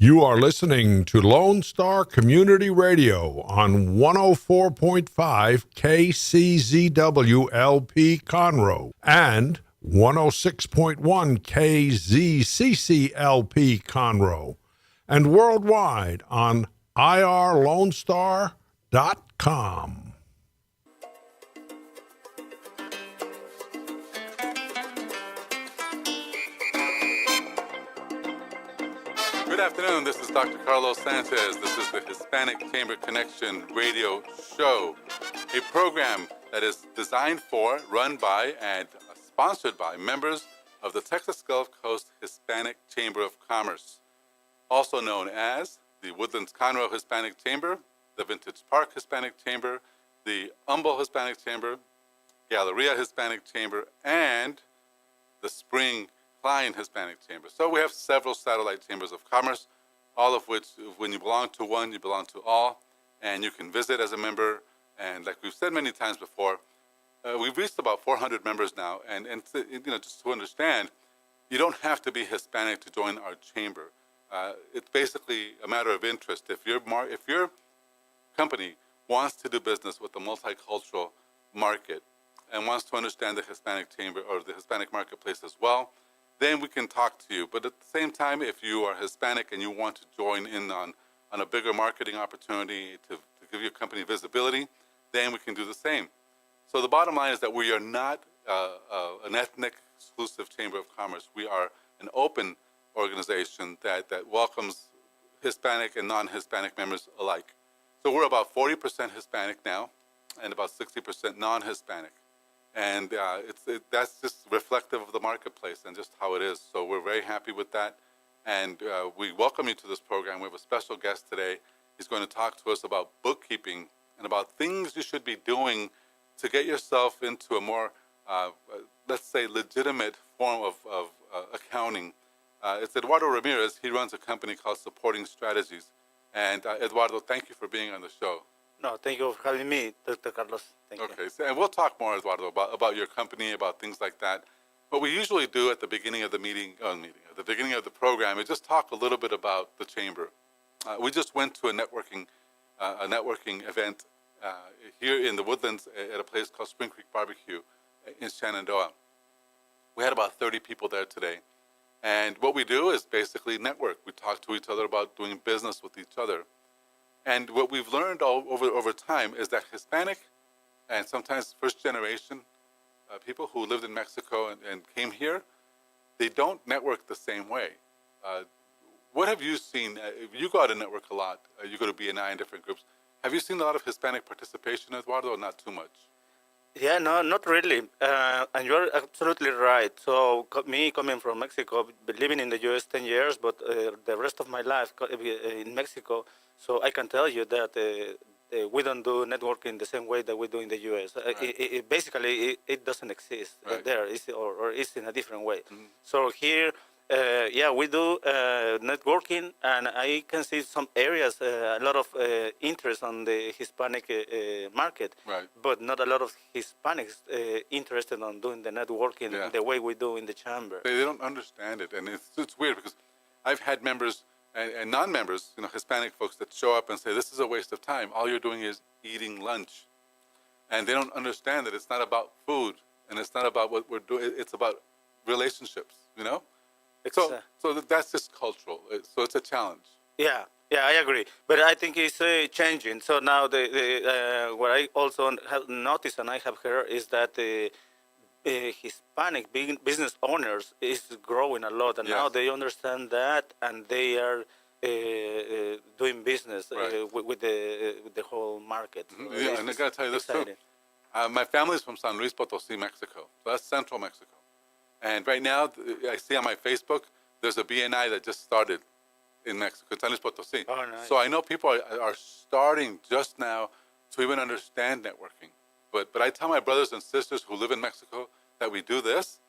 You are listening to Lone Star Community Radio on 104.5 KCZW LP Conroe and 106.1 KZCC LP Conroe, and worldwide on irlonestar.com. Good afternoon, this is Dr. Carlos Sanchez. This is the Hispanic Chamber Connection radio show, a program that is designed for, run by, and sponsored by members of the Texas Gulf Coast Hispanic Chamber of Commerce, also known as the Woodlands-Conroe Hispanic Chamber, the Vintage Park Hispanic Chamber, the Humble Hispanic Chamber, Galleria Hispanic Chamber, and the Spring Klein Hispanic Chamber. So we have several satellite chambers of commerce, all of which, when you belong to one, you belong to all, and you can visit as a member. And like we've said many times before, we've reached about 400 members now, and just to understand, you don't have to be Hispanic to join our chamber. It's basically a matter of interest. If your company wants to do business with the multicultural market and wants to understand the Hispanic chamber or the Hispanic marketplace as well, then we can talk to you. But at the same time, if you are Hispanic and you want to join in on a bigger marketing opportunity to give your company visibility, then we can do the same. So the bottom line is that we are not an ethnic exclusive chamber of commerce. We are an open organization that welcomes Hispanic and non-Hispanic members alike. So we're about 40% Hispanic now and about 60% non-Hispanic. And that's just reflective of the marketplace and just how it is. So we're very happy with that. And we welcome you to this program. We have a special guest today. He's going to talk to us about bookkeeping and about things you should be doing to get yourself into a more, let's say, legitimate form of accounting. It's Eduardo Ramirez. He runs a company called Supporting Strategies. And Eduardo, thank you for being on the show. No, thank you for having me, Dr. Carlos. Thank you. Okay, so, and we'll talk more, Eduardo, about your company, about things like that. What we usually do at the beginning of the at the beginning of the program, is just talk a little bit about the chamber. We just went to a networking event here in the Woodlands at a place called Spring Creek Barbecue in Shenandoah. We had about 30 people there today. And what we do is basically network. We talk to each other about doing business with each other. And what we've learned over time is that Hispanic and sometimes first generation people who lived in Mexico and came here, they don't network the same way. What have you seen? You go out and network a lot. You go to BNI in different groups. Have you seen a lot of Hispanic participation, Eduardo, or not too much? Yeah, no, not really. And you're absolutely right. So me coming from Mexico, living in the U.S. 10 years, but the rest of my life in Mexico, so I can tell you that we don't do networking the same way that we do in the U.S. Right. Basically, it doesn't exist right. there, or it's in a different way. Mm-hmm. So here, we do networking, and I can see some areas, a lot of interest on the Hispanic market, Right. but not a lot of Hispanics interested on doing the networking the way we do in the chamber. They don't understand it, and it's weird because I've had members and non-members, Hispanic folks that show up and say, this is a waste of time. All you're doing is eating lunch. And they don't understand that it's not about food, and it's not about what we're doing. It's about relationships, So that's just cultural. So it's a challenge. Yeah, I agree. But I think it's changing. So now what I also have noticed and I have heard is that the Hispanic business owners is growing a lot, and now they understand that, and they are doing business with the whole market. Mm-hmm. Yeah, and I got to tell you this too. My family's from San Luis Potosí, Mexico. So that's central Mexico. And right now, I see on my Facebook, there's a BNI that just started in Mexico, San Luis Potosí. Oh, nice. So I know people are starting just now to even understand networking. But I tell my brothers and sisters who live in Mexico that we do this,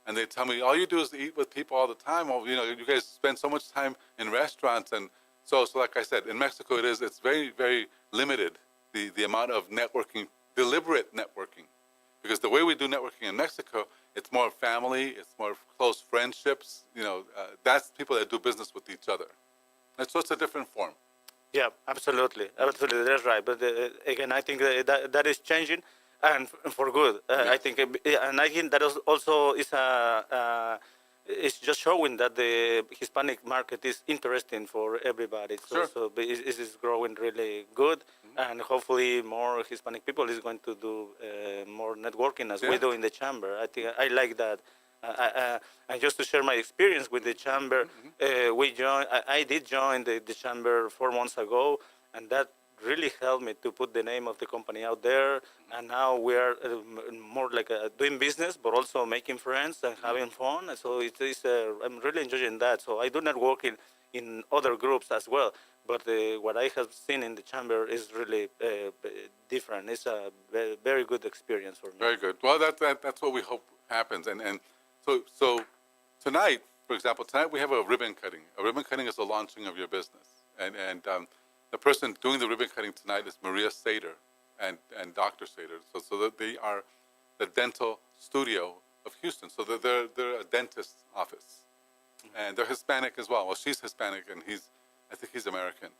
and they tell me, all you do is eat with people all the time. Well, you guys spend so much time in restaurants. And so like I said, in Mexico it's very, very limited, the amount of networking, deliberate networking. Because the way we do networking in Mexico, it's more family, it's more close friendships. That's people that do business with each other. So it's a different form. Yeah, absolutely, absolutely. That's right. But again, I think that is changing, and for good. I Yes. think, and I think that also is it's just showing that the Hispanic market is interesting for everybody. So, Sure. it is growing really good, and hopefully more Hispanic people is going to do more networking as we Yeah. do in the chamber. I think I like that. And just to share my experience with the chamber, I did join the chamber 4 months ago, and that really helped me to put the name of the company out there. And now we are more like doing business, but also making friends and having fun. And so I'm really enjoying that. So I do network in other groups as well. But what I have seen in the chamber is really different. It's a very good experience for me. Very good. Well, that's what we hope happens. And so tonight, for example, tonight we have a ribbon cutting. A ribbon cutting is the launching of your business. And the person doing the ribbon cutting tonight is Maria Sater and Dr. Sater. So that they are the dental studio of Houston. So they're a dentist's office. And they're Hispanic as well. Well, she's Hispanic and I think he's American.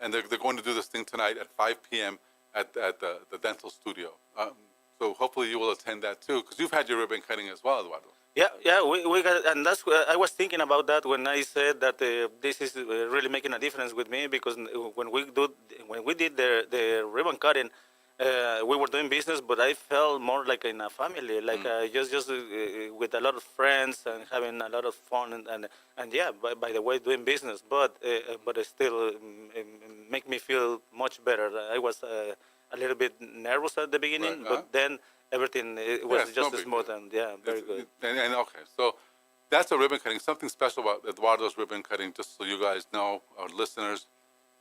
And they're going to do this thing tonight at 5 p.m. at the dental studio. So hopefully you will attend that too, because you've had your ribbon cutting as well, Eduardo. Yeah, we got, and that's I was thinking about that when I said that this is really making a difference with me, because when we did the ribbon cutting, we were doing business, but I felt more like in a family, like just with a lot of friends and having a lot of fun, and yeah, by the way, doing business, but it still make me feel much better. I was a little bit nervous at the beginning, Right, but then everything it was it's just no big smooth deal. and yeah, very good. And okay, so that's a ribbon cutting. Something special about Eduardo's ribbon cutting, just so you guys know, our listeners.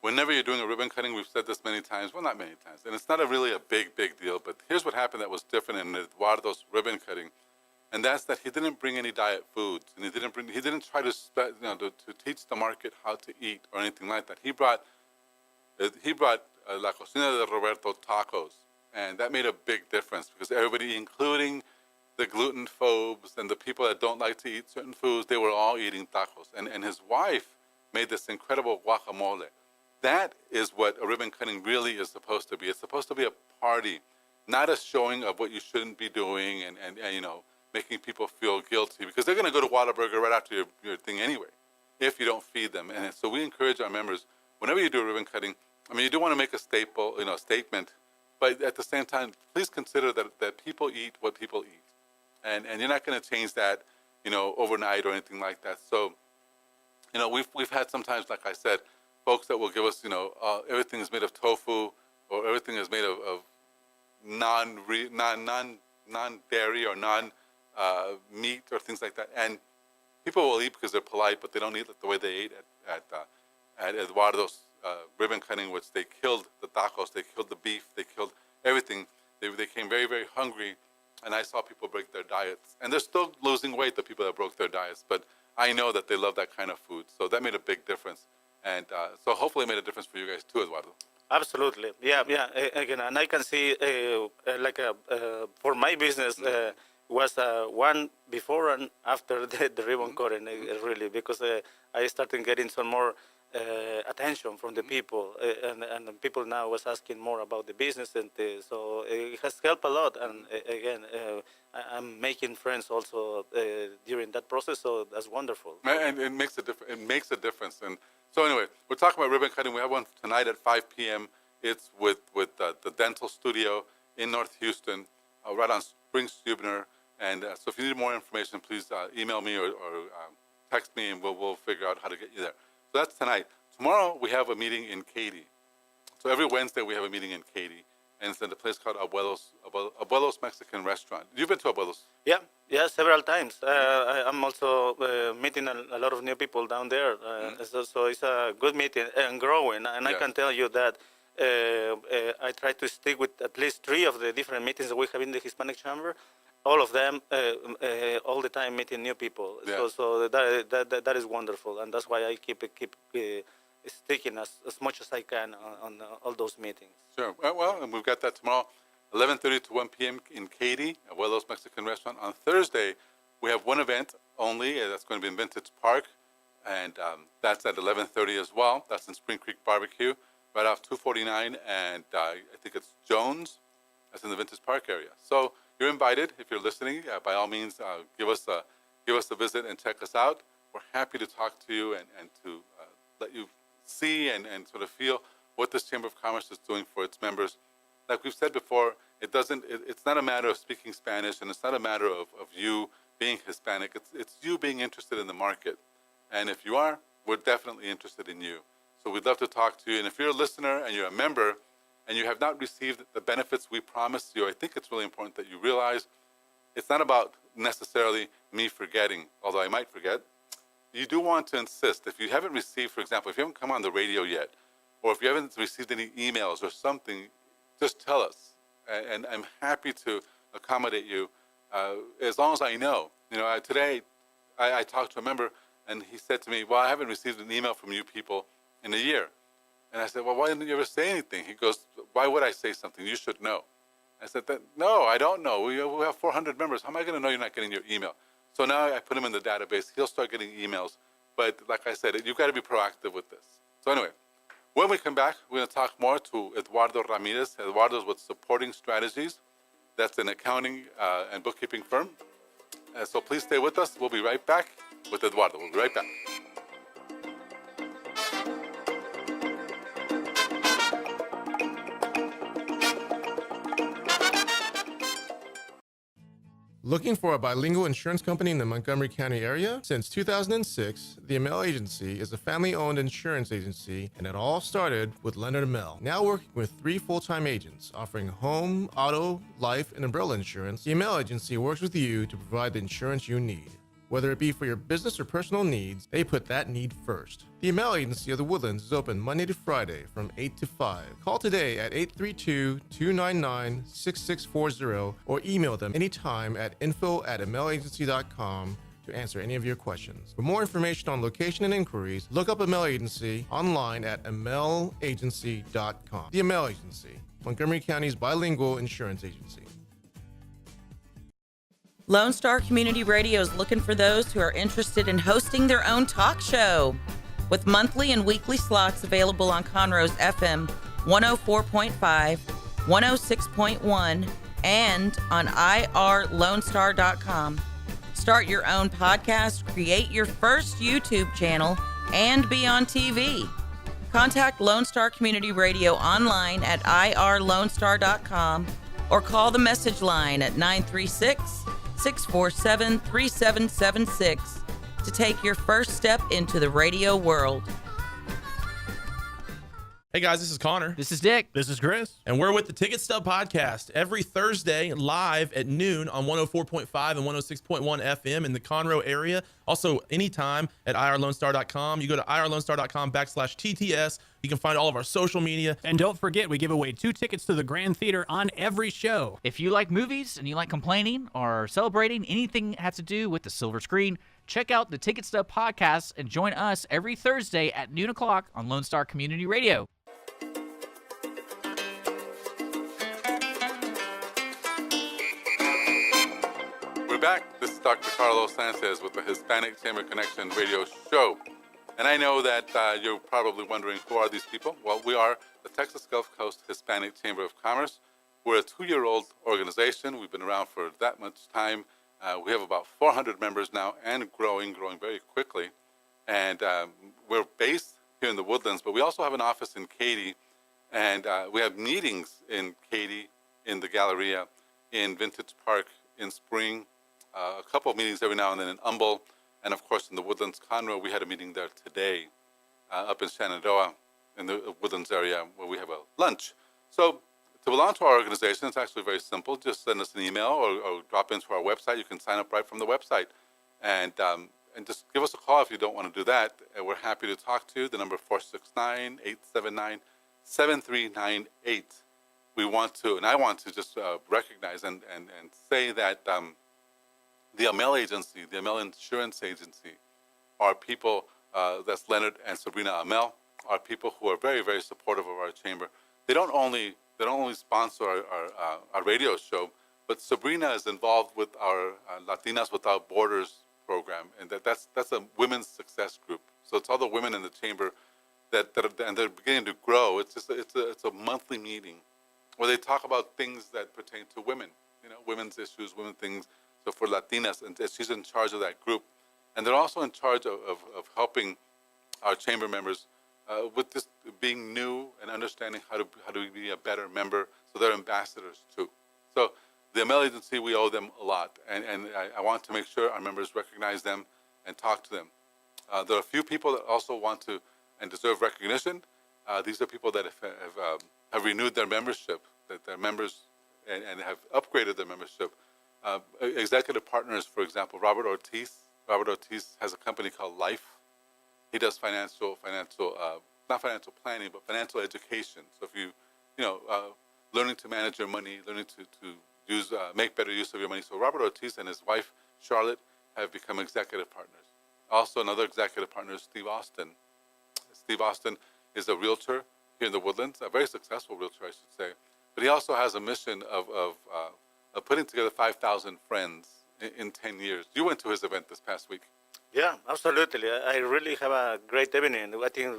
Whenever you're doing a ribbon cutting, we've said this many times. Well, not many times, and it's not really a big deal. But here's what happened that was different in Eduardo's ribbon cutting, and that's that he didn't bring any diet foods, and he didn't try to to teach the market how to eat or anything like that. He brought La Cocina de Roberto tacos, and that made a big difference because everybody, including the gluten phobes and the people that don't like to eat certain foods, they were all eating tacos. And his wife made this incredible guacamole. That is what a ribbon cutting really is supposed to be. It's supposed to be a party, not a showing of what you shouldn't be doing and making people feel guilty, because they're going to go to Whataburger right after your thing anyway, if you don't feed them. And so we encourage our members, whenever you do a ribbon cutting, I mean, you do want to make a statement, but at the same time, please consider that people eat what people eat. And you're not going to change that, overnight or anything like that. So, we've had sometimes, like I said, folks that will give us, everything is made of tofu or everything is made of non-dairy or non-meat or things like that. And people will eat because they're polite, but they don't eat the way they ate at Eduardo's ribbon cutting, which they killed the tacos, they killed the beef, they killed everything. They came very, very hungry, and I saw people break their diets. And they're still losing weight, the people that broke their diets, but I know that they love that kind of food. So that made a big difference. And so hopefully it made a difference for you guys too, Eduardo. Absolutely, yeah. Again, and I can see for my business was one before and after the ribbon cutting, really, because I started getting some more attention from the people, and the people now was asking more about the business, and so it has helped a lot. And again, I'm making friends also during that process, so that's wonderful. And it makes a difference. It makes a difference. And so anyway, we're talking about ribbon cutting. We have one tonight at 5 p.m. It's with the dental studio in North Houston, right on Spring Stubner. And so if you need more information, please email me or text me, and we'll figure out how to get you there. So that's tonight. Tomorrow we have a meeting in Katy. So every Wednesday we have a meeting in Katy, and it's at a place called Abuelo's Mexican Restaurant. You've been to Abuelo's? Yeah, several times. I'm also meeting a lot of new people down there. So it's a good meeting and growing. And I can tell you that I try to stick with at least 3 of the different meetings that we have in the Hispanic Chamber. All of them, all the time meeting new people. Yeah. So that is wonderful, and that's why I keep sticking as much as I can on all those meetings. Sure. Well, and we've got that tomorrow, 11:30 to 1 p.m. in Katy, Abuelo's Mexican Restaurant. On Thursday, we have one event only. That's going to be in Vintage Park. and that's at 11:30 as well. That's in Spring Creek Barbecue, right off 249, and I think it's Jones. That's in the Vintage Park area. So you're invited if you're listening. By all means, give us a visit and check us out. We're happy to talk to you and to let you see and sort of feel what this Chamber of Commerce is doing for its members. Like we've said before, it's not a matter of speaking Spanish, and it's not a matter of you being Hispanic. It's you being interested in the market. And if you are, we're definitely interested in you. So we'd love to talk to you. And if you're a listener and you're a member and you have not received the benefits we promised you, I think it's really important that you realize it's not about necessarily me forgetting, although I might forget. You do want to insist. If you haven't received, for example, if you haven't come on the radio yet, or if you haven't received any emails or something, just tell us. And I'm happy to accommodate you as long as I know. Today I talked to a member, and he said to me, well, I haven't received an email from you people in a year. And I said, well, why didn't you ever say anything? He goes, why would I say something? You should know. I said, no, I don't know. We have 400 members. How am I going to know you're not getting your email? So now I put him in the database. He'll start getting emails. But like I said, you've got to be proactive with this. So anyway, when we come back, we're going to talk more to Eduardo Ramirez. Eduardo's with Supporting Strategies. That's an accounting and bookkeeping firm. So please stay with us. We'll be right back with Eduardo. We'll be right back. Looking for a bilingual insurance company in the Montgomery County area? Since 2006, the Amel Agency is a family-owned insurance agency, and it all started with Leonard Amel. Now working with 3 full-time agents offering home, auto, life, and umbrella insurance, the Amel Agency works with you to provide the insurance you need. Whether it be for your business or personal needs, they put that need first. The Amel Agency of the Woodlands is open Monday to Friday from 8 to 5. Call today at 832-299-6640 or email them anytime at info@amelagency.com to answer any of your questions. For more information on location and inquiries, look up Amel Agency online at amelagency.com. The Amel Agency, Montgomery County's bilingual insurance agency. Lone Star Community Radio is looking for those who are interested in hosting their own talk show. With monthly and weekly slots available on Conroe's FM 104.5, 106.1, and on irlonestar.com. Start your own podcast, create your first YouTube channel, and be on TV. Contact Lone Star Community Radio online at irlonestar.com or call the message line at 936-647-3776 to take your first step into the radio world. Hey guys, this is Connor. This is Dick. This is Chris. And we're with the Ticket Stub Podcast every Thursday live at noon on 104.5 and 106.1 FM in the Conroe area. Also, anytime at irlonestar.com. You go to irlonestar.com/TTS. You can find all of our social media. And don't forget, we give away 2 tickets to the Grand Theater on every show. If you like movies and you like complaining or celebrating anything that has to do with the silver screen, check out the Ticket Stub Podcast and join us every Thursday at noon o'clock on Lone Star Community Radio. We're back. This is Dr. Carlos Sanchez with the Hispanic Chamber Connection radio show. And I know that you're probably wondering, who are these people? Well, we are the Texas Gulf Coast Hispanic Chamber of Commerce. We're a 2-year-old organization. We've been around for that much time. We have about 400 members now and growing very quickly. And we're based here in the Woodlands, but we also have an office in Katy. And we have meetings in Katy, in the Galleria, in Vintage Park, in Spring, a couple of meetings every now and then in Humble, and of course in the Woodlands-Conroe. We had a meeting there today up in Shenandoah in the Woodlands area where we have a lunch. So to belong to our organization, it's actually very simple. Just send us an email or drop into our website. You can sign up right from the website. And just give us a call if you don't want to do that. And we're happy to talk to you. The number 469-879-7398. We want to, and I want to just recognize and say that the Amel Agency, the Amel Insurance Agency, are people, that's Leonard and Sabrina Amel, are people who are very, very supportive of our chamber. They don't only sponsor our radio show, but Sabrina is involved with our Latinas Without Borders program, and that's a women's success group. So it's all the women in the chamber and they're beginning to grow. It's a monthly meeting where they talk about things that pertain to women, women's issues, women things. So for Latinas, and she's in charge of that group, and they're also in charge of helping our chamber members with just being new and understanding how to be a better member. So they're ambassadors too. So the ML agency, we owe them a lot, and I want to make sure our members recognize them and talk to them. There are a few people that also want to and deserve recognition. These are people that have renewed their membership, that they're members and have upgraded their membership. Executive partners, for example, Robert Ortiz. Robert Ortiz has a company called Life. He does not financial planning, but financial education. So if learning to manage your money, learning to make better use of your money. So Robert Ortiz and his wife, Charlotte, have become executive partners. Also, another executive partner is Steve Austin. Steve Austin is a realtor here in the Woodlands, a very successful realtor, I should say. But he also has a mission of putting together 5,000 friends in 10 years. You went to his event this past week. Yeah, absolutely. I really have a great evening. I think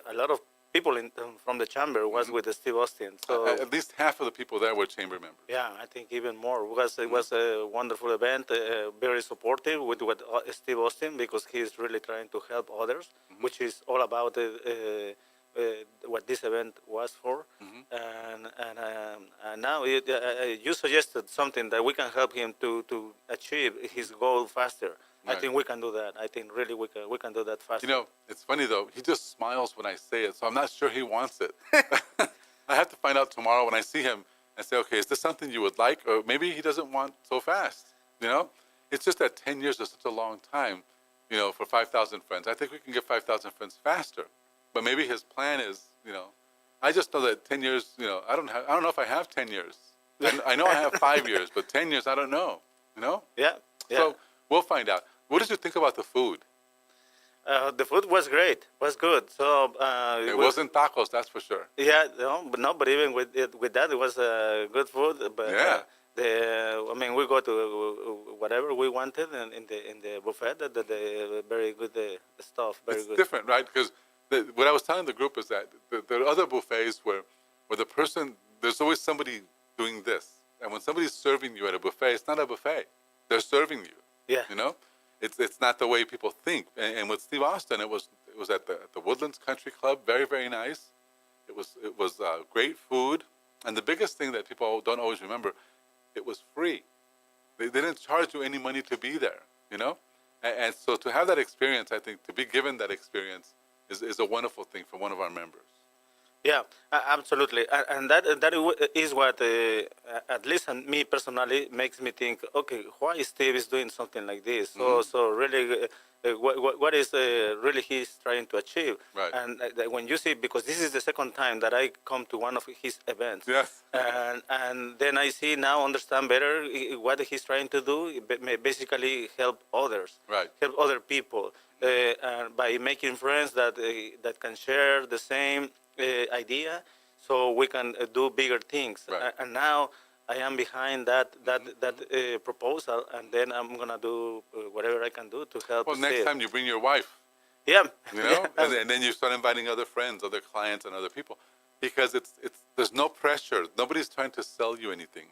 a lot of people from the chamber was with Steve Austin. So at least half of the people there were chamber members. yeah, I think even more. It was a wonderful event, very supportive with what Steve Austin, because he's really trying to help others, which is all about what this event was for. And now you suggested something that we can help him to achieve his goal faster. Right. I think we can do that. I think really we can do that faster. It's funny though. He just smiles when I say it, so I'm not sure he wants it. I have to find out tomorrow when I see him and say, okay, is this something you would like, or maybe he doesn't want so fast. It's just that 10 years is such a long time. For 5,000 friends, I think we can get 5,000 friends faster. But maybe his plan is, I just know that 10 years. I don't know if I have 10 years. I know I have 5 years, but 10 years I don't know. Yeah. So we'll find out. What did you think about the food? The food was great, was good. So it wasn't tacos, that's for sure. Yeah, but even with that, it was good food. But yeah. We go to whatever we wanted in the buffet. The very good stuff. Very it's good. Different, right? Because what I was telling the group is that there are other buffets where the person, there's always somebody doing this, and when somebody's serving you at a buffet, it's not a buffet. They're serving you. Yeah. It's not the way people think. And with Steve Austin, it was at the Woodlands Country Club. Very, very nice. It was great food, and the biggest thing that people don't always remember, it was free. They didn't charge you any money to be there. And so to have that experience, I think to be given that experience is a wonderful thing for one of our members. Yeah, absolutely, and that is what, at least me personally, makes me think. Okay, why Steve is doing something like this? So really, what is really he's trying to achieve? Right. And when you see, because this is the second time that I come to one of his events. Yes. and then I see now, understand better what he's trying to do. Basically, help others. Right. Help other people by making friends that can share the same idea, so we can do bigger things. Right. And now I am behind that proposal, and then I'm gonna do whatever I can do to help. Well, next time you bring your wife. Yeah. And then you start inviting other friends, other clients, and other people, because it's there's no pressure. Nobody's trying to sell you anything.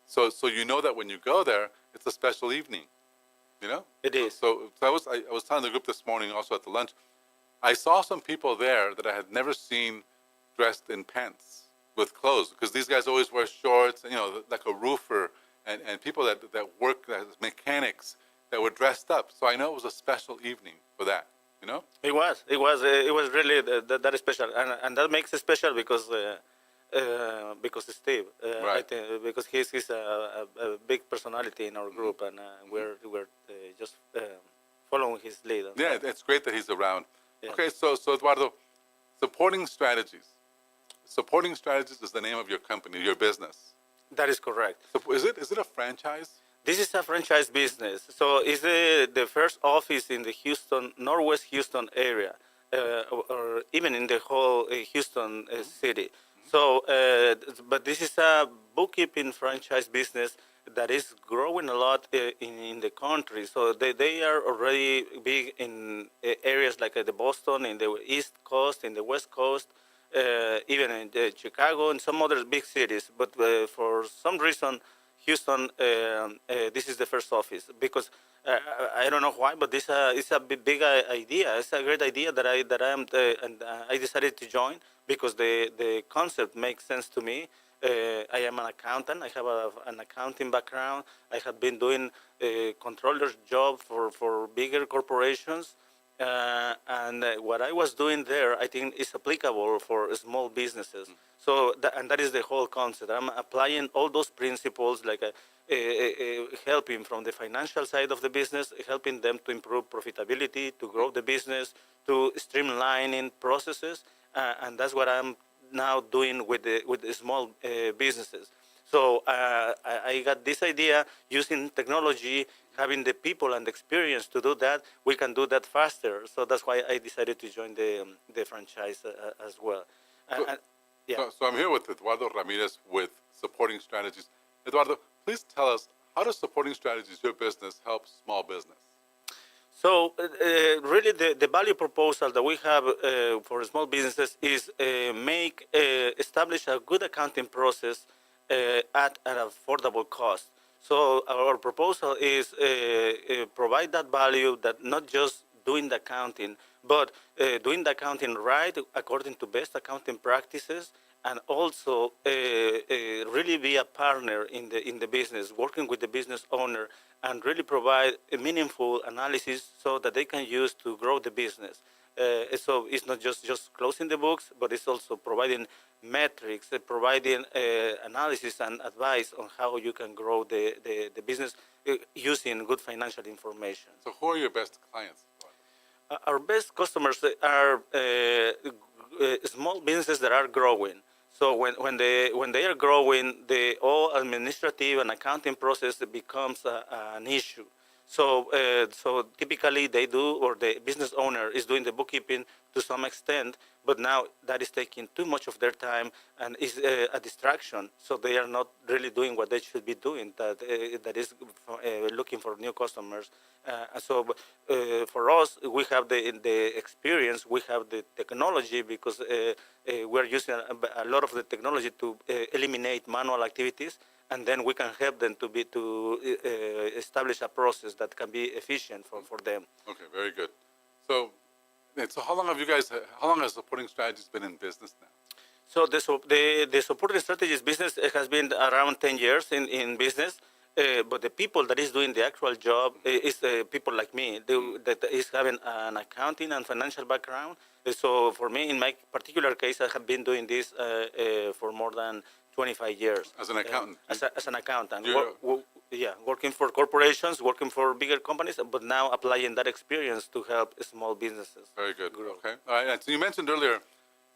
So that when you go there, it's a special evening. It is. So I was telling the group this morning, also at the lunch, I saw some people there that I had never seen dressed in pants with clothes, because these guys always wear shorts, like a roofer, and people that work as mechanics that were dressed up. So I know it was a special evening for that. It was really that special, and that makes it special because Steve, right. I think, because he's a big personality in our group, and we're just following his lead. Yeah, it's great that he's around. Yeah. Okay, so Eduardo, supporting strategies. Supporting Strategies is the name of your company, your business. That is correct. So is it a franchise? This is a franchise business. So it's the first office in the Northwest Houston area, or even in the whole Houston city. So, but this is a bookkeeping franchise business that is growing a lot in the country. So they are already big in areas like the Boston, in the East Coast, in the West Coast, even in Chicago and some other big cities. But for some reason, Houston, this is the first office because I don't know why, but this is a big idea. It's a great idea that I decided to join because the concept makes sense to me. I am an accountant. I have an accounting background. I have been doing a controller's job for bigger corporations. And what I was doing there, I think, is applicable for small businesses. So, and that is the whole concept. I'm applying all those principles, like helping from the financial side of the business, helping them to improve profitability, to grow the business, to streamlining processes, and that's what I'm now doing with the small businesses. So I got this idea using technology, having the people and the experience to do that. We can do that faster. So that's why I decided to join the franchise as well. So I'm here with Eduardo Ramirez with Supporting Strategies. Eduardo, please tell us, how does Supporting Strategies, your business, help small business? So really the value proposal that we have for small businesses is establish a good accounting process at an affordable cost. So our proposal is provide that value, that not just doing the accounting, but doing the accounting right according to best accounting practices, and also really be a partner in the business, working with the business owner, and really provide a meaningful analysis so that they can use to grow the business. So it's not just closing the books, but it's also providing metrics, providing analysis and advice on how you can grow the business using good financial information. So who are your best clients? Our best customers are small businesses that are growing. So when they are growing, the all administrative and accounting process becomes an issue. So typically they do, or the business owner is doing the bookkeeping to some extent, but now that is taking too much of their time and is a distraction. So they are not really doing what they should be doing. That is looking for new customers. So for us, we have the experience, we have the technology, because we're using a lot of the technology to eliminate manual activities, and then we can help them to establish a process that can be efficient for them. Okay, very good. So how long has Supporting Strategies been in business now? So the Supporting Strategies business has been around 10 years in business. But the people that is doing the actual job is people like me that is having an accounting and financial background. So for me, in my particular case, I have been doing this for more than 25 years. As an accountant? As an accountant. Working for corporations, working for bigger companies, but now applying that experience to help small businesses. Very good. Grow. Okay. All right. So you mentioned earlier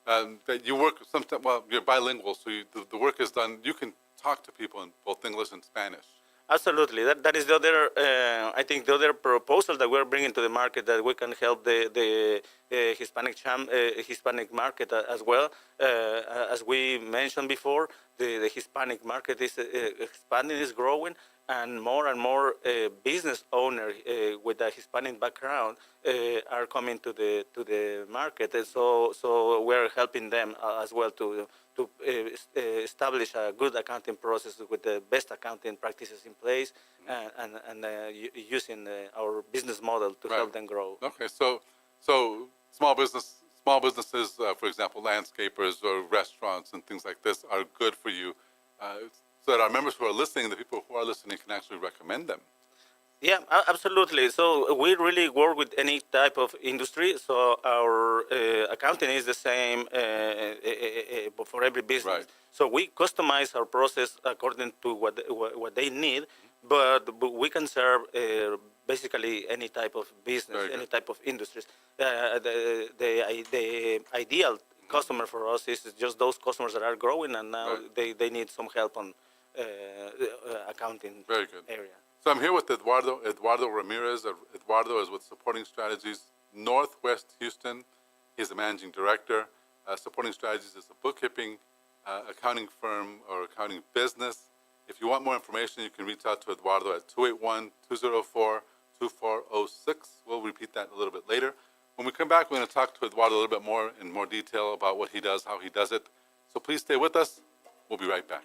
that you work sometimes, well, you're bilingual, so the work is done. You can talk to people in both English and Spanish. Absolutely. That is the other, I think, the other proposal that we're bringing to the market, that we can help the Hispanic market as well. As we mentioned before, the Hispanic market is expanding, is growing, and more business owners with a Hispanic background are coming to the market. And so we're helping them as well to establish a good accounting process with the best accounting practices in place, and using our business model to help them grow. Okay, so small businesses, for example, landscapers or restaurants and things like this, are good for you, so that our members who are listening, the people who are listening, can actually recommend them. Yeah, absolutely. So we really work with any type of industry. So our accounting is the same for every business. Right. So we customize our process according to what they need, but we can serve basically any type of business, any type of industries. The ideal customer for us is just those customers that are growing, and now they need some help on accounting Very good. area. So I'm here with Eduardo Ramirez. Eduardo is with Supporting Strategies Northwest Houston. He's the managing director. Supporting Strategies is a bookkeeping accounting firm or accounting business. If you want more information, you can reach out to Eduardo at 281-204-2406. We'll repeat that a little bit later. When we come back, we're going to talk to Eduardo a little bit more in more detail about what he does, how he does it. So please stay with us. We'll be right back.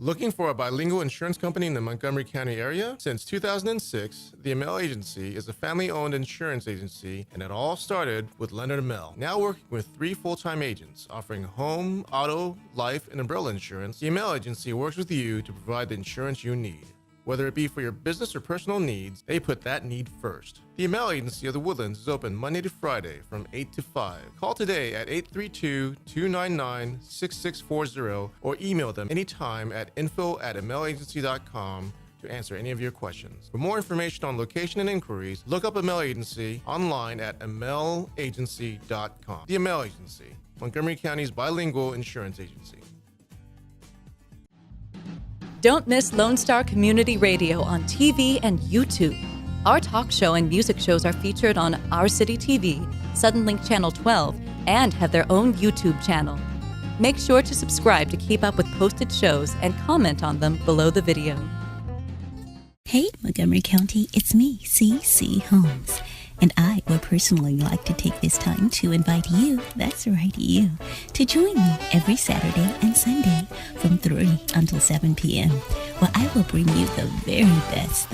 Looking for a bilingual insurance company in the Montgomery County area? Since 2006, the Amel Agency is a family-owned insurance agency, and it all started with Leonard Amel. Now working with 3 full-time agents offering home, auto, life, and umbrella insurance, the Amel Agency works with you to provide the insurance you need. Whether it be for your business or personal needs, they put that need first. The Amel Agency of the Woodlands is open Monday to Friday from 8 to 5. Call today at 832-299-6640 or email them anytime at info@amelagency.com to answer any of your questions. For more information on location and inquiries, look up Amel Agency online at amelagency.com. The Amel Agency, Montgomery County's bilingual insurance agency. Don't miss Lone Star Community Radio on TV and YouTube. Our talk show and music shows are featured on Our City TV, Suddenlink Channel 12, and have their own YouTube channel. Make sure to subscribe to keep up with posted shows and comment on them below the video. Hey, Montgomery County, it's me, C.C. Holmes. And I would personally like to take this time to invite you, that's right, you, to join me every Saturday and Sunday from 3 until 7 p.m. where I will bring you the very best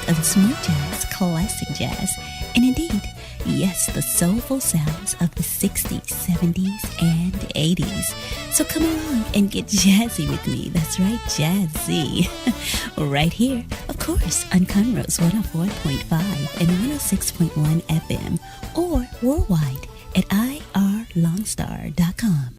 of smooth jazz, classic jazz, and indeed, yes, the soulful sounds of the 60s, 70s, and 80s. So come along and get jazzy with me. That's right, jazzy. Right here, of course, on Conroe's 104.5 and 106.1 FM, or worldwide at irlongstar.com.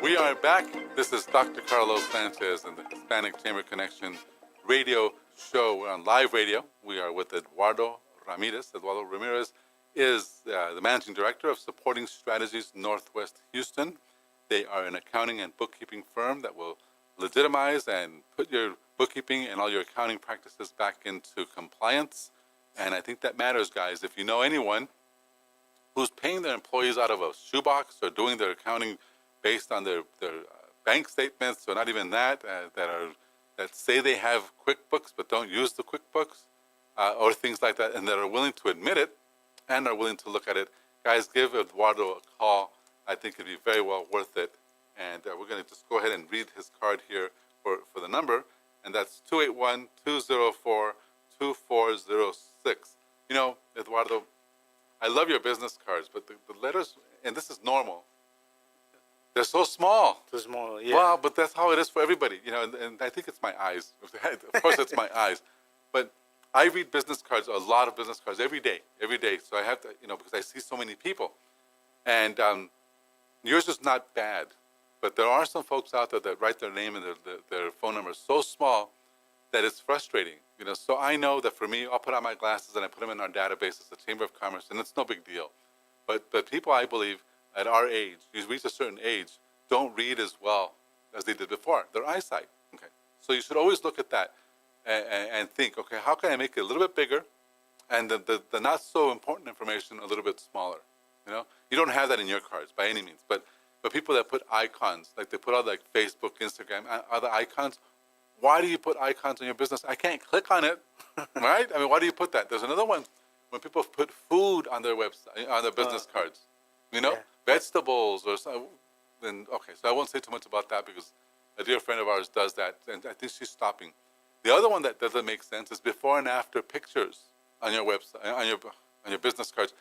We are back. This is Dr. Carlos Sanchez and the Hispanic Chamber Connection radio show. We're on live radio. We are with Eduardo Ramirez. Eduardo Ramirez is the managing director of Supporting Strategies Northwest Houston. They are an accounting and bookkeeping firm that will legitimize and put your bookkeeping and all your accounting practices back into compliance. And I think that matters, guys. If you know anyone who's paying their employees out of a shoebox or doing their accounting based on their bank statements, or not even that, that say they have QuickBooks but don't use the QuickBooks, or things like that, and that are willing to admit it and are willing to look at it, guys, give Eduardo a call. I think it'd be very well worth it. And we're going to just go ahead and read his card here for the number, and that's 281-204-2406. You know, Eduardo, I love your business cards, but the letters, and this is normal, they're so small. Too small, yeah. Well, but that's how it is for everybody, you know, and I think it's my eyes. Of course, it's my eyes. But I read business cards, a lot of business cards every day. So I have to, you know, because I see so many people. And yours is not bad, but there are some folks out there that write their name and their phone number so small that it's frustrating, you know. So I know that for me, I'll put on my glasses and I put them in our database as the Chamber of Commerce, and it's no big deal. But people, I believe, at our age, you reach a certain age, don't read as well as they did before. Their eyesight, okay. So you should always look at that and think, okay, how can I make it a little bit bigger and the not so important information a little bit smaller, you know? You don't have that in your cards by any means, but people that put icons, like they put all like Facebook, Instagram, other icons, why do you put icons on your business? I can't click on it, right? I mean, why do you put that? There's another one when people put food on their website, on their business cards, you know? Yeah. Vegetables or something. Then okay, so I won't say too much about that because a dear friend of ours does that, and I think she's stopping. The other one that doesn't make sense is before and after pictures on your website, on your business cards.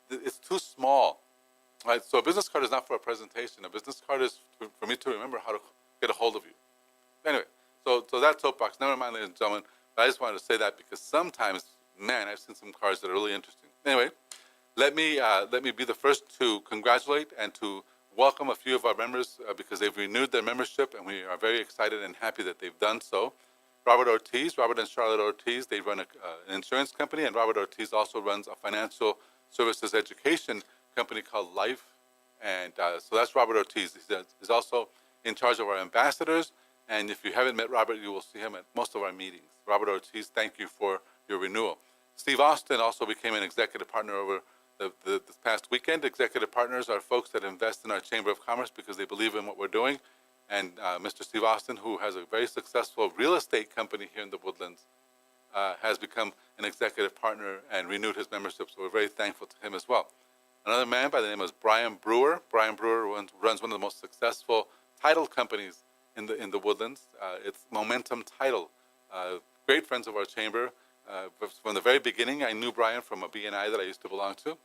It's too small, right? So a business card is not for a presentation. A business card is for me to remember how to get a hold of you. Anyway, so that soapbox. Never mind, ladies and gentlemen. But I just wanted to say that because sometimes, man, I've seen some cards that are really interesting. Anyway. Let me be the first to congratulate and to welcome a few of our members because they've renewed their membership, and we are very excited and happy that they've done so. Robert and Charlotte Ortiz, they run an insurance company, and Robert Ortiz also runs a financial services education company called Life And so that's Robert Ortiz. He's also in charge of our ambassadors. And if you haven't met Robert, you will see him at most of our meetings. Robert Ortiz, thank you for your renewal. Steve Austin also became an executive partner over this past weekend. Executive partners are folks that invest in our Chamber of Commerce because they believe in what we're doing. And Mr. Steve Austin, who has a very successful real estate company here in the Woodlands, has become an executive partner and renewed his membership. So we're very thankful to him as well. Another man by the name of Brian Brewer. Brian Brewer runs one of the most successful title companies in the Woodlands. It's Momentum Title. Great friends of our chamber. From the very beginning, I knew Brian from a BNI that I used to belong to.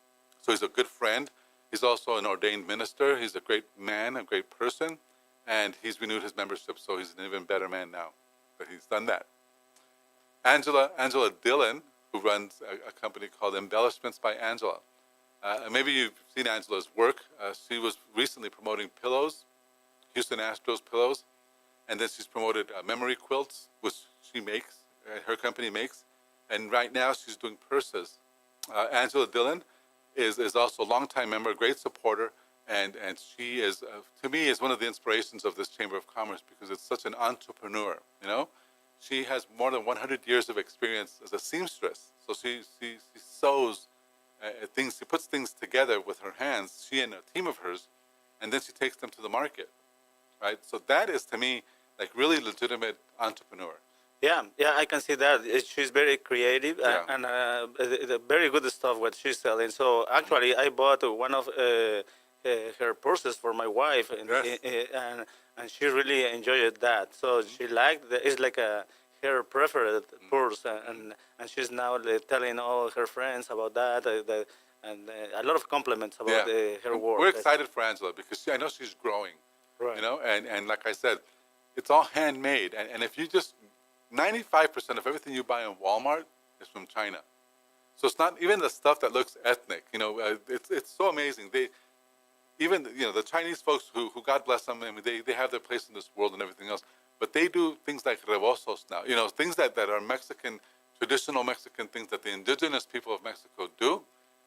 So he's a good friend. He's also an ordained minister. He's a great man, a great person, and he's renewed his membership. So he's an even better man now that he's done that. Angela Dillon, who runs a company called Embellishments by Angela. Maybe you've seen Angela's work. She was recently promoting pillows, Houston Astros pillows, and then she's promoted memory quilts, which she makes, her company makes, and right now she's doing purses. Angela Dillon is also a longtime member, great supporter, and she is, to me, is one of the inspirations of this Chamber of Commerce because it's such an entrepreneur, you know? She has more than 100 years of experience as a seamstress, so she sews things, she puts things together with her hands, she and a team of hers, and then she takes them to the market, right? So that is, to me, like really legitimate entrepreneur. Yeah, I can see that. She's very creative and the very good stuff what she's selling. So actually, I bought one of her purses for my wife, and she really enjoyed that. So she liked it's like her preferred purse, and she's now telling all her friends about that, and a lot of compliments about her work. We're excited for Angela because I know she's growing, you know, and like I said, it's all handmade, and if you just 95% of everything you buy in Walmart is from China. So it's not even the stuff that looks ethnic. You know, it's so amazing. Even the Chinese folks who God bless them, I mean, they have their place in this world and everything else. But they do things like rebosos now. You know, things that are Mexican, traditional Mexican things that the indigenous people of Mexico do.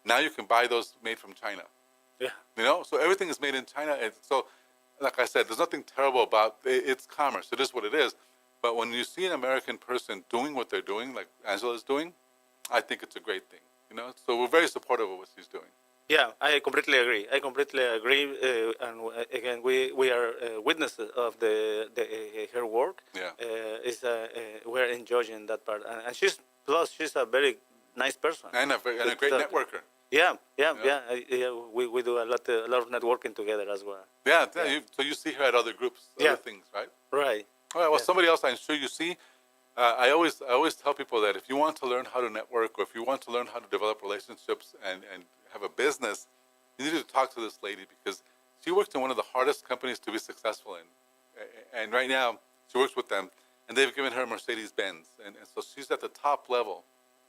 Now you can buy those made from China. Yeah. You know, so everything is made in China. And so, like I said, there's nothing terrible about it. It's commerce. It is what it is. But when you see an American person doing what they're doing, like Angela is doing, I think it's a great thing. You know, so we're very supportive of what she's doing. Yeah, I completely agree. And again, we are witnesses of her work. Yeah. We're enjoying that part, and she's a very nice person and a great networker. Yeah. We do a lot of networking together as well. Yeah. So you see her at other groups, other things, right? Right. All right. Well, somebody else I'm sure you see. I always tell people that if you want to learn how to network, or if you want to learn how to develop relationships and have a business, you need to talk to this lady because she works in one of the hardest companies to be successful in. And right now, she works with them, and they've given her a Mercedes-Benz. And so she's at the top level,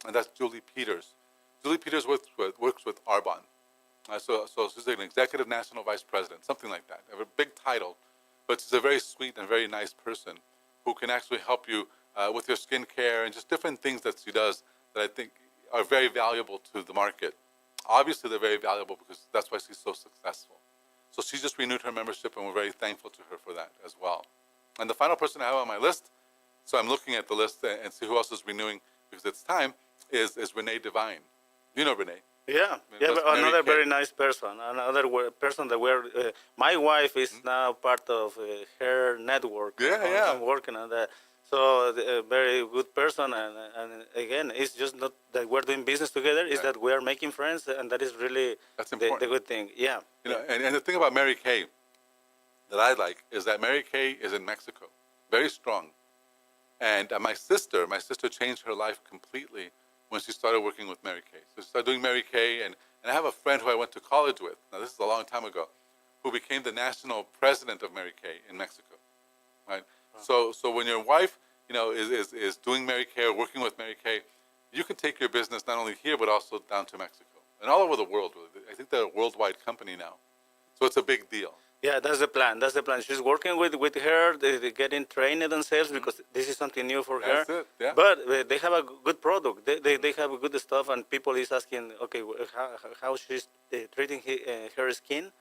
and that's Julie Peters. Julie Peters works with Arbonne. So she's an executive national vice president, something like that. They have a big title, but she's a very sweet and very nice person who can actually help you with your skincare and just different things that she does that I think are very valuable to the market. Obviously, they're very valuable because that's why she's so successful. So she just renewed her membership, and we're very thankful to her for that as well. And the final person I have on my list, so I'm looking at the list and see who else is renewing because it's time, is Renee Devine. You know Renee. Yeah, but another very nice person. Another person that my wife is now part of her network. I'm working on that. So a very good person, and again, it's just not that we're doing business together; it's that we are making friends, and that is really the good thing. Yeah. You know, and the thing about Mary Kay that I like is that Mary Kay is in Mexico, very strong, and my sister changed her life completely when she started working with Mary Kay. So she started doing Mary Kay, and I have a friend who I went to college with. Now this is a long time ago, who became the national president of Mary Kay in Mexico, right? So when your wife, is doing Mary Kay or working with Mary Kay, you can take your business not only here but also down to Mexico and all over the world. I think they're a worldwide company now, so it's a big deal. Yeah, that's the plan. That's the plan. She's working with her, they getting trained on sales because this is something new for her. That's it, yeah. But they have a good product. They have good stuff, and people is asking, okay, how she's treating her skin,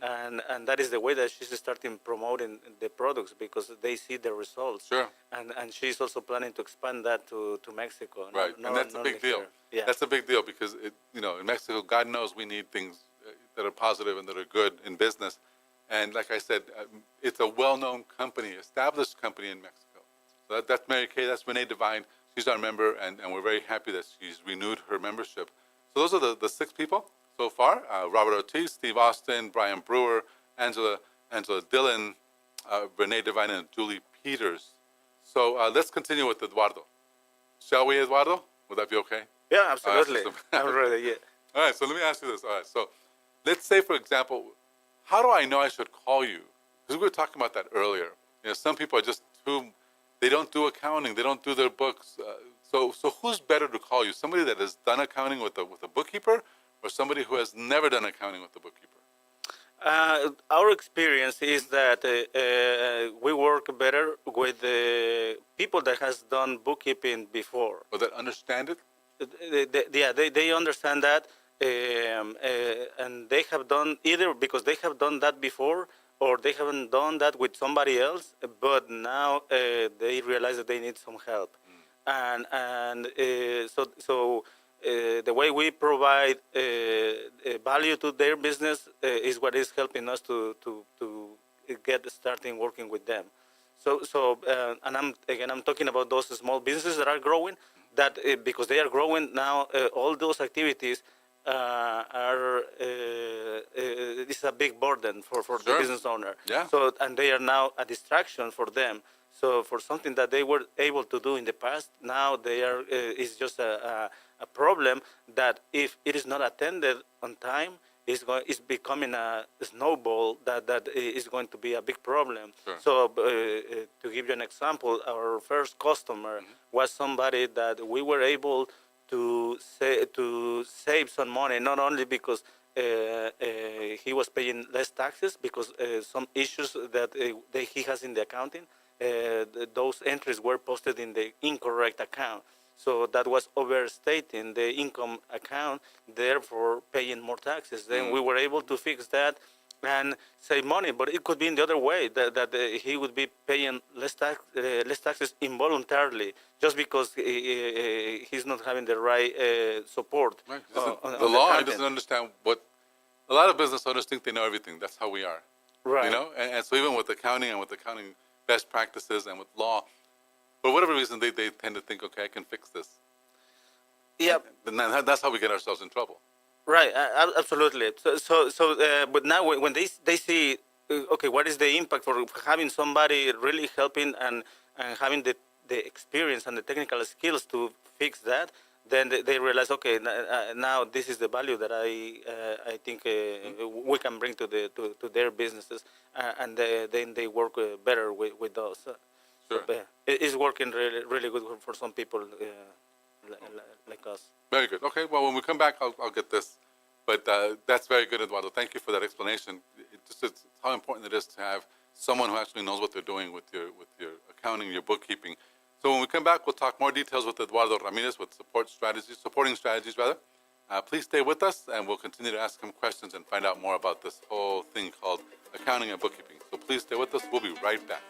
and that is the way that she's starting promoting the products because they see the results. Sure. And she's also planning to expand that to Mexico. Right, and that's a big deal. Yeah. That's a big deal because, in Mexico, God knows we need things that are positive and that are good in business. And like I said, it's a well-known company, established company in Mexico. So that's Mary Kay, that's Renee Devine. She's our member, and we're very happy that she's renewed her membership. So those are the 6 people so far. Robert Ortiz, Steve Austin, Brian Brewer, Angela Dillon, Renee Devine, and Julie Peters. So let's continue with Eduardo. Shall we, Eduardo? Would that be okay? Yeah, absolutely. I'm ready, yeah. All right, so let me ask you this. All right, so let's say, for example, how do I know I should call you? Because we were talking about that earlier. Some people are just they don't do accounting, they don't do their books. So who's better to call you? Somebody that has done accounting with a bookkeeper, or somebody who has never done accounting with a bookkeeper? Our experience is that we work better with people that has done bookkeeping before. Or that understand it? They understand that. And they have done either because they have done that before or they haven't done that with somebody else, but now they realize that they need some help. And so the way we provide value to their business is what is helping us to get starting working with them. And I'm talking about those small businesses that are growing, that because they are growing now, all those activities it's a big burden for the business owner. Yeah. So, and they are now a distraction for them. So for something that they were able to do in the past, now they are is just a problem that if it is not attended on time, it's becoming a snowball that is going to be a big problem. Sure. So to give you an example, our first customer was somebody that we were able to save some money, not only because he was paying less taxes, because some issues that he has in the accounting, those entries were posted in the incorrect account. So that was overstating the income account, therefore paying more taxes. Then we were able to fix that and save money, but it could be in the other way, that he would be paying less taxes involuntarily just because he's not having the right support. Right. The law, he doesn't understand what a lot of business owners think they know everything. That's how we are. Right. And so even with accounting and with accounting best practices and with law, for whatever reason, they tend to think, okay, I can fix this. Yeah. And that's how we get ourselves in trouble. Right, absolutely. But now when they see, okay, what is the impact for having somebody really helping and having the experience and the technical skills to fix that, then they realize, okay, now this is the value that I think we can bring to their businesses, and then they work better with those. Sure. So, it's working really good for some people like us. Very good. Okay, well, when we come back, I'll get this. But that's very good, Eduardo. Thank you for that explanation. It's how important it is to have someone who actually knows what they're doing with your accounting, your bookkeeping. So when we come back, we'll talk more details with Eduardo Ramirez with supporting strategies. Please stay with us, and we'll continue to ask him questions and find out more about this whole thing called accounting and bookkeeping. So please stay with us. We'll be right back.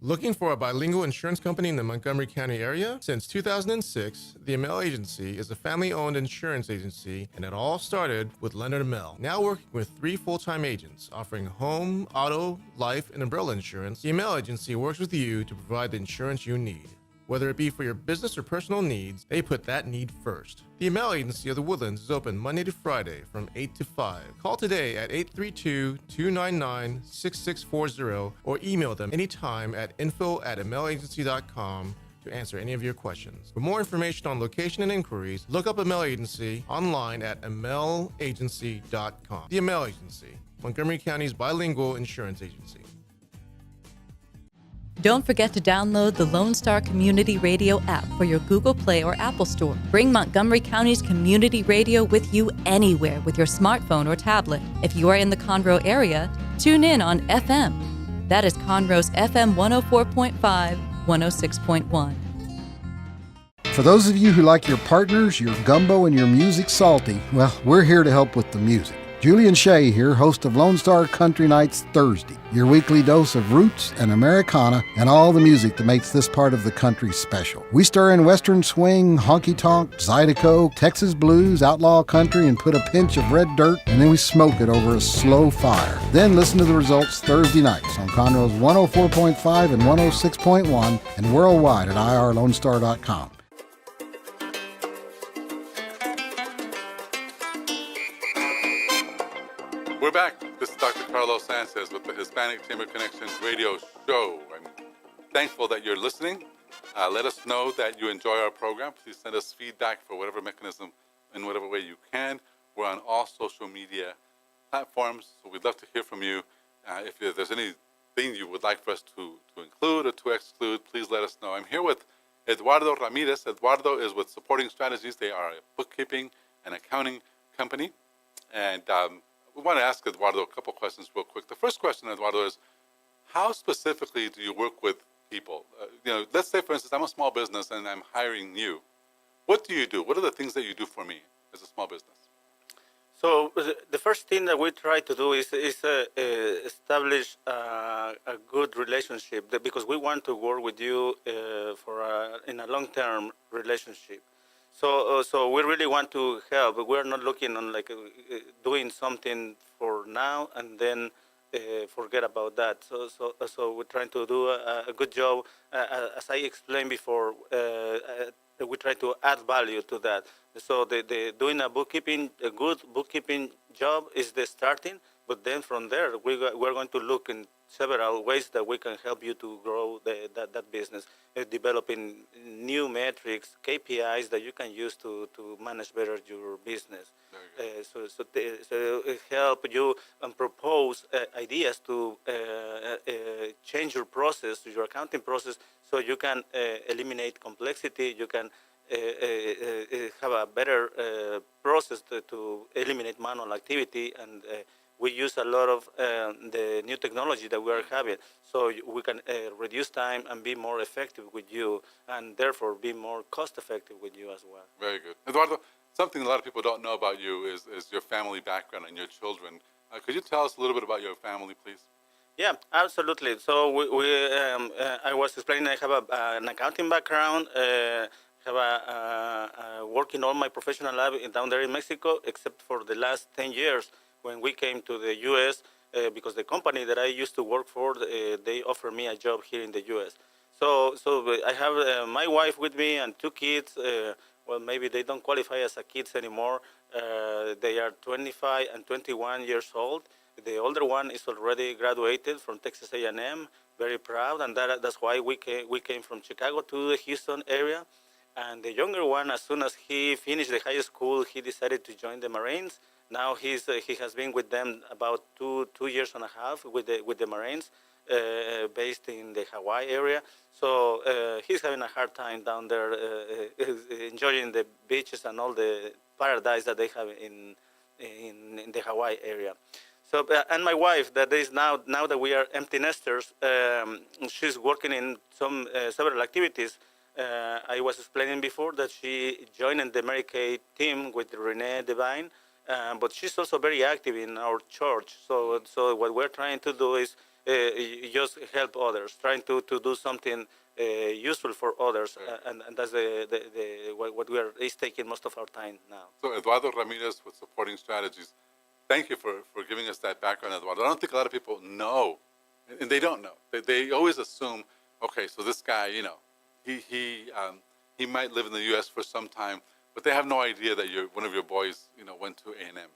Looking for a bilingual insurance company in the Montgomery County area? Since 2006, the Amel Agency is a family-owned insurance agency, and it all started with Leonard Amel. Now working with 3 full-time agents offering home, auto, life, and umbrella insurance, the Amel Agency works with you to provide the insurance you need. Whether it be for your business or personal needs, they put that need first. The Amel Agency of the Woodlands is open Monday to Friday from 8 to 5. Call today at 832-299-6640 or email them anytime at info@amelagency.com to answer any of your questions. For more information on location and inquiries, look up Amel Agency online at amelagency.com. The Amel Agency, Montgomery County's bilingual insurance agency. Don't forget to download the Lone Star Community Radio app for your Google Play or Apple Store. Bring Montgomery County's community radio with you anywhere with your smartphone or tablet. If you are in the Conroe area, tune in on FM. That is Conroe's FM 104.5, 106.1. For those of you who like your partners, your gumbo, and your music salty, well, we're here to help with the music. Julian Shea here, host of Lone Star Country Nights Thursday, your weekly dose of roots and Americana and all the music that makes this part of the country special. We stir in Western swing, honky-tonk, Zydeco, Texas blues, outlaw country, and put a pinch of red dirt, and then we smoke it over a slow fire. Then listen to the results Thursday nights on Conroe's 104.5 and 106.1 and worldwide at irlonestar.com. We're back. This is Dr. Carlos Sanchez with the Hispanic Chamber Connection radio show. I'm thankful that you're listening. Let us know that you enjoy our program. Please send us feedback for whatever mechanism, in whatever way you can. We're on all social media platforms, so we'd love to hear from you. If there's anything you would like for us to include or to exclude, please let us know. I'm here with Eduardo Ramirez. Eduardo is with Supporting Strategies. They are a bookkeeping and accounting company. And we want to ask Eduardo a couple questions real quick. The first question, Eduardo, is how specifically do you work with people? Let's say, for instance, I'm a small business and I'm hiring you. What do you do? What are the things that you do for me as a small business? So the first thing that we try to do is establish a good relationship, because we want to work with you in a long-term relationship. So we really want to help. We're not looking on doing something for now and then forget about that. So we're trying to do a good job. As I explained before, we try to add value to that. So the doing a good bookkeeping job is the starting, but then from there we're going to look in several ways that we can help you to grow that business, developing new metrics, KPIs that you can use to manage better your business. So help you and propose ideas to change your process, your accounting process, so you can eliminate complexity. You can have a better process to eliminate manual activity, and we use a lot of the new technology that we are having, so we can reduce time and be more effective with you, and therefore be more cost-effective with you as well. Very good. Eduardo, something a lot of people don't know about you is your family background and your children. Could you tell us a little bit about your family, please? Yeah, absolutely. So I was explaining I have an accounting background. Have working all my professional life down there in Mexico, except for the last 10 years when we came to the U.S. Because the company that I used to work for, they offered me a job here in the U.S. So I have my wife with me and two kids. Well, maybe they don't qualify as kids anymore. They are 25 and 21 years old. The older one is already graduated from Texas A&M, very proud, and that's why we came from Chicago to the Houston area. And the younger one, as soon as he finished the high school, he decided to join the Marines. Now he has been with them about two years and a half with the Marines, based in the Hawaii area. So he's having a hard time down there, enjoying the beaches and all the paradise that they have in the Hawaii area. So and my wife, that is now that we are empty nesters, she's working in several activities. I was explaining before that she joined the Mary Kay team with Renee Devine, but she's also very active in our church. So what we're trying to do is just help others, trying to do something useful for others, and that's what is taking most of our time now. So Eduardo Ramirez with Supporting Strategies. Thank you for giving us that background, Eduardo. I don't think a lot of people know, and they don't know. They always assume, okay, so this guy, he might live in the U.S. for some time, but they have no idea that one of your boys, went to A&M.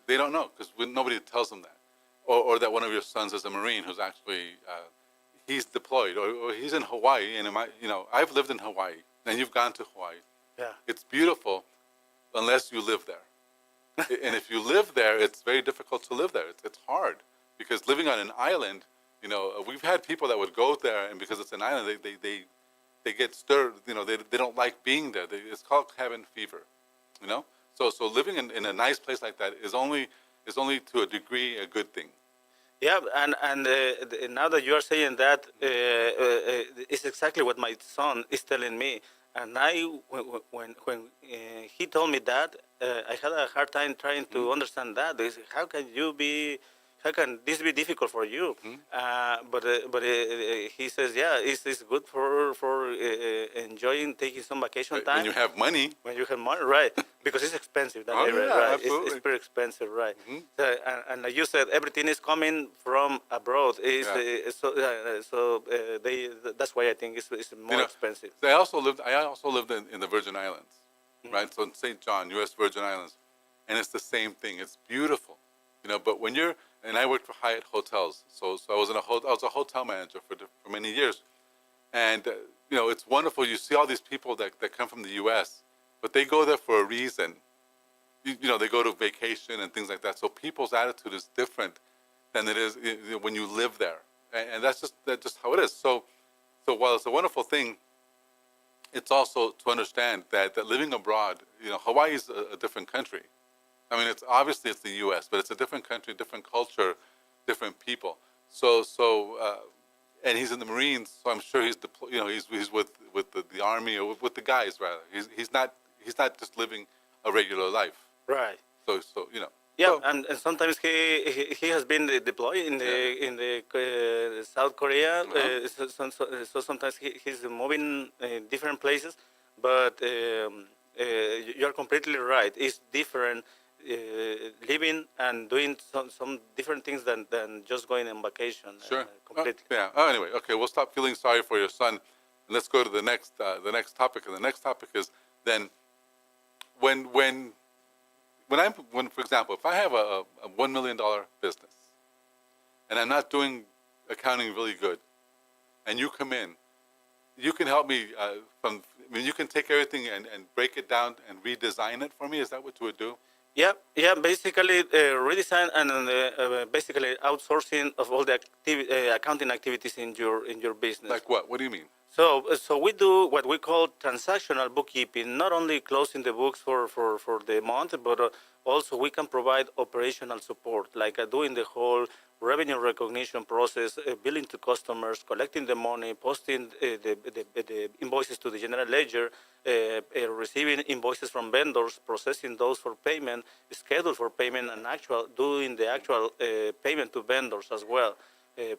They don't know because nobody tells them that, or that one of your sons is a Marine who's actually he's deployed, or he's in Hawaii, and I've lived in Hawaii, and you've gone to Hawaii. Yeah, it's beautiful, unless you live there. And if you live there, it's very difficult to live there. It's hard because living on an island, We've had people that would go there, and because it's an island, they get stirred. They don't like being there. It's called cabin fever. So living in a nice place like that is only to a degree a good thing. Yeah, and now that you are saying that, it's exactly what my son is telling me. And when he told me that, I had a hard time trying to understand that. How can this be difficult for you? But he says, yeah, it's good for enjoying taking some vacation time. When you have money. When you have money, right? Because it's expensive. That area, yeah, right? Absolutely. It's pretty expensive, right? And like you said, everything is coming from abroad. That's why I think it's more expensive. I also lived in the Virgin Islands, right? So in St. John, U.S. Virgin Islands, and it's the same thing. It's beautiful, But when and I worked for Hyatt Hotels, so I was I was a hotel manager for many years, and it's wonderful. You see all these people that come from the U.S., but they go there for a reason. They go to vacation and things like that. So people's attitude is different than it is when you live there, and that's just how it is. So while it's a wonderful thing, it's also to understand that living abroad, Hawaii is a different country. I mean, it's the U.S., but it's a different country, different culture, different people. And he's in the Marines, so I'm sure he's he's with the Army or with the guys rather. He's not just living a regular life. Right. So. Yeah, and sometimes he has been deployed in the South Korea. So sometimes he's moving in different places, but you're completely right. It's different. Living and doing some different things than just going on vacation. Sure. Completely. Anyway, okay, we'll stop feeling sorry for your son, and let's go to the next topic. And the next topic is then when for example, if I have a $1 million business and I'm not doing accounting really good, and you come in, you can help me you can take everything and break it down and redesign it for me. Is that what you would do? Yeah. Basically, redesign and basically outsourcing of all the accounting activities in your business. Like what? What do you mean? So we do what we call transactional bookkeeping. Not only closing the books for the month, but also we can provide operational support, like doing the whole revenue recognition process, billing to customers, collecting the money, posting the invoices to the general ledger, receiving invoices from vendors, processing those for payment, schedule for payment, and doing the actual payment to vendors as well.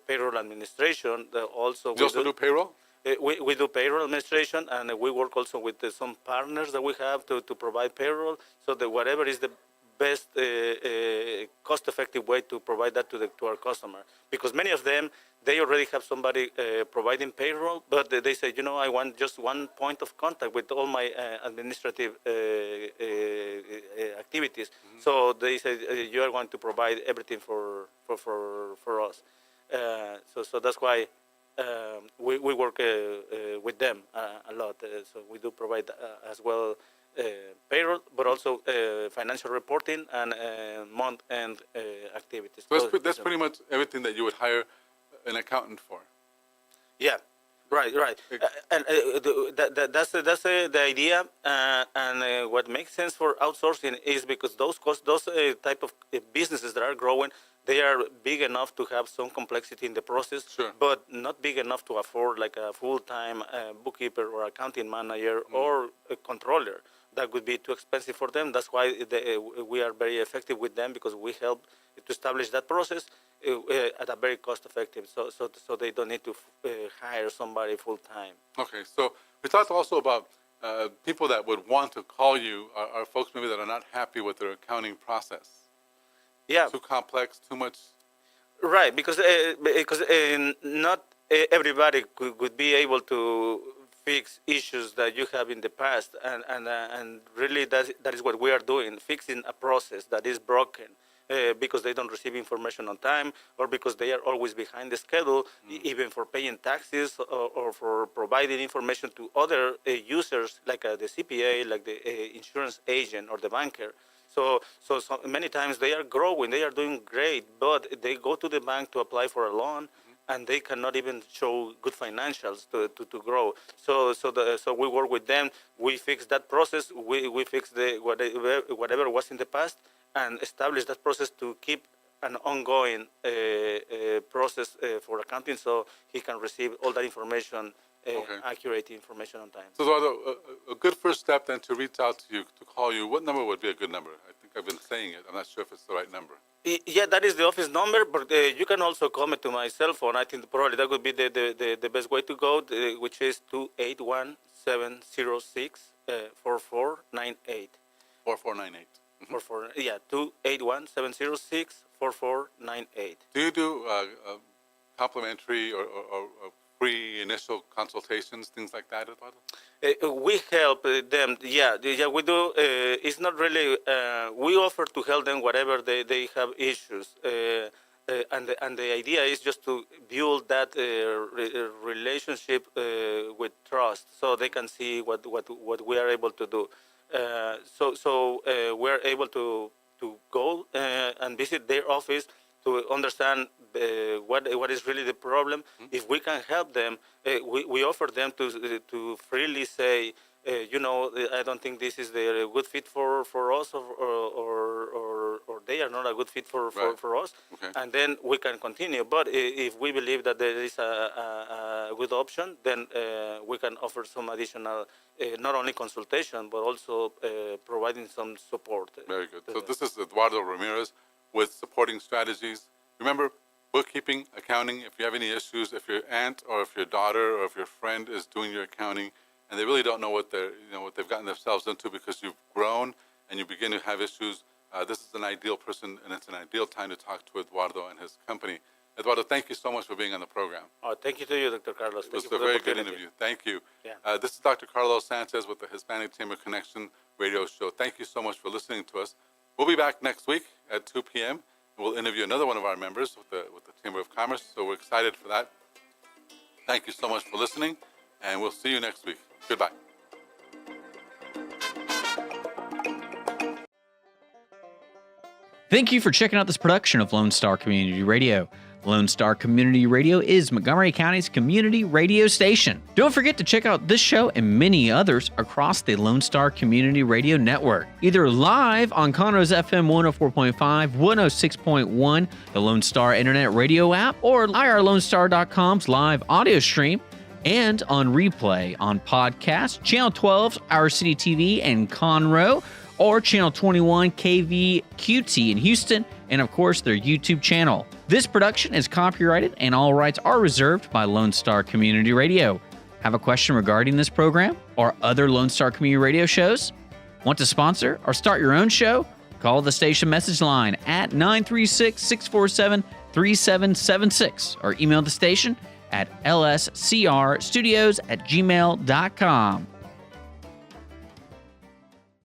Payroll administration. You also do payroll? We do payroll administration, and we work also with some partners that we have to provide payroll, so that whatever is the best cost-effective way to provide that to our customer. Because many of them, they already have somebody providing payroll, but they say, I want just one point of contact with all my administrative activities. So they say, you are going to provide everything for us. So that's why we work with them a lot. So we do provide as well payroll, but also financial reporting and month-end activities. So that's pretty much everything that you would hire an accountant for. Yeah, right. And that's the idea. And what makes sense for outsourcing is because those type of businesses that are growing, they are big enough to have some complexity in the process, sure, but not big enough to afford like a full-time bookkeeper or accounting manager or a controller. That would be too expensive for them. That's why we are very effective with them, because we help to establish that process at a very cost-effective. So they don't need to hire somebody full-time. Okay, so we talked also about people that would want to call you are folks maybe that are not happy with their accounting process. Yeah. Too complex, too much. Right, because not everybody could be able to fix issues that you have in the past, and really that is what we are doing, fixing a process that is broken because they don't receive information on time, or because they are always behind the schedule, even for paying taxes or for providing information to other users like the CPA, like the insurance agent or the banker. So many times they are growing, they are doing great, but they go to the bank to apply for a loan, and they cannot even show good financials to grow. So we work with them. We fix that process. We fix whatever was in the past, and establish that process to keep an ongoing process for accounting, so he can receive all that information, accurate information on time. So, Eduardo, a good first step then to reach out to you, to call you. What number would be a good number? I think I've been saying it. I'm not sure if it's the right number. Yeah, that is the office number, but you can also call me to my cell phone. I think probably that would be the best way to go, which is 281-706-4498. 4498. 281-706-4498. Do you do complimentary or free initial consultations, things like that, Eduardo? We help them. Yeah, we do. It's not really. We offer to help them whatever they have issues, and the idea is just to build that relationship with trust, so they can see what we are able to do. So we're able to go and visit their office to understand what is really the problem. If we can help them, we offer them to freely say, I don't think this is the good fit for us, or they are not a good fit for us, and then we can continue. But if we believe that there is a good option, then we can offer some additional, not only consultation, but also providing some support. Very good. So this is Eduardo Ramirez with Supporting Strategies. Remember, bookkeeping, accounting, if you have any issues, if your aunt or if your daughter or if your friend is doing your accounting and they really don't know what they've gotten themselves into because you've grown and you begin to have issues, this is an ideal person and it's an ideal time to talk to Eduardo and his company. Eduardo, thank you so much for being on the program. Thank you to you, Dr. Carlos. It was a very good interview. Thank you. Yeah. This is Dr. Carlos Sanchez with the Hispanic Chamber Connection radio show. Thank you so much for listening to us. We'll be back next week at 2 p.m. We'll interview another one of our members with the Chamber of Commerce, so we're excited for that. Thank you so much for listening, and we'll see you next week. Goodbye. Thank you for checking out this production of Lone Star Community Radio. Lone Star Community Radio is Montgomery County's community radio station. Don't forget to check out this show and many others across the Lone Star Community Radio Network, either live on Conroe's FM 104.5, 106.1, the Lone Star Internet Radio app, or irlonestar.com's live audio stream, and on replay on podcast, Channel 12's Our City TV in Conroe, or Channel 21 KVQT in Houston, and of course their YouTube channel. This production is copyrighted and all rights are reserved by Lone Star Community Radio. Have a question regarding this program or other Lone Star Community Radio shows? Want to sponsor or start your own show? Call the station message line at 936-647-3776 or email the station at lscrstudios@gmail.com.